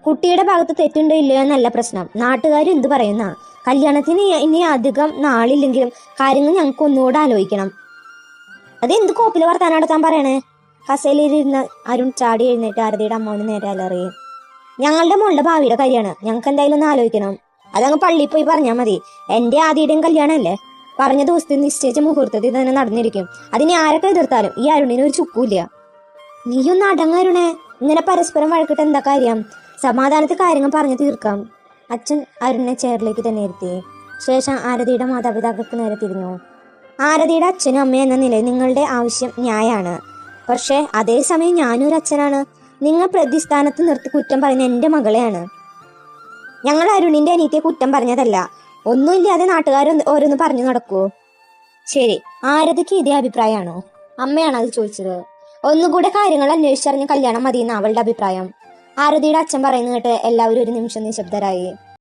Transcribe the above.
കുട്ടിയുടെ ഭാഗത്ത് തെറ്റുണ്ടോ ഇല്ലയോ എന്നല്ല പ്രശ്നം, നാട്ടുകാർ എന്ത് പറയുന്ന. കല്യാണത്തിന് ഇനി അധികം നാളില്ലെങ്കിലും കാര്യങ്ങൾ ഞങ്ങൾക്ക് ഒന്നുകൂടെ ആലോചിക്കണം. അതെന്ത് കോപ്പില് വർത്താനാണ് താൻ പറയണേ? കസേലയിലിരുന്ന് അരുൺ ചാടി എഴുന്നേറ്റ് ആരതിയുടെ അമ്മാവന് നേരെ അലറിയും. ഞങ്ങളുടെ മോളുടെ ഭാവിയുടെ കാര്യമാണ്, ഞങ്ങൾക്ക് എന്തായാലും ഒന്ന് ആലോചിക്കണം. അതങ്ങ് പള്ളിയിൽ പോയി പറഞ്ഞാൽ മതി. എന്റെ ആദ്യയുടെയും കല്യാണമല്ലേ, പറഞ്ഞ ദിവസത്തിൽ നിശ്ചയിച്ച മുഹൂർത്തത്തിൽ തന്നെ നടന്നിരിക്കും. അതിനെ ആരൊക്കെ എതിർത്താലും ഈ അരുണിന് ഒരു ചുക്കൂല്ല. നീയൊന്ന് അടങ്ങരുണേ, ഇങ്ങനെ പരസ്പരം വഴക്കിട്ട് എന്താ കാര്യം? സമാധാനത്തിൽ കാര്യങ്ങൾ പറഞ്ഞു തീർക്കാം. അച്ഛൻ അരുണിനെ ചെയറിലേക്ക് തന്നെ ഇരുത്തി. ശേഷം ആരതിയുടെ മാതാപിതാക്കൾക്ക് നേരെ തിരിഞ്ഞു. ആരതിയുടെ അച്ഛനും അമ്മയും എന്ന നിലയിൽ നിങ്ങളുടെ ആവശ്യം ന്യായമാണ്. പക്ഷേ അതേസമയം ഞാനൊരു അച്ഛനാണ്. നിങ്ങൾ പ്രതിസ്ഥാനത്ത് നിർത്തി കുറ്റം പറയുന്ന എൻ്റെ മകളെയാണ്. ഞങ്ങൾ അരുണിന്റെ അനിയത്തെ കുറ്റം പറഞ്ഞതല്ല. ഒന്നുമില്ലാതെ നാട്ടുകാർ ഓരോന്ന് പറഞ്ഞു നടക്കൂ. ശരി, ആരതിക്ക് ഇതേ അഭിപ്രായമാണോ? അമ്മയാണ് അത് ചോദിച്ചത്. ഒന്നുകൂടെ കാര്യങ്ങൾ അന്വേഷിച്ചറിഞ്ഞ് കല്യാണം മതിയെന്ന് അവളുടെ അഭിപ്രായം. ആരതിയുടെ അച്ഛൻ പറയുന്നത് കേട്ട് എല്ലാവരും ഒരു നിമിഷം നിശബ്ദരായി.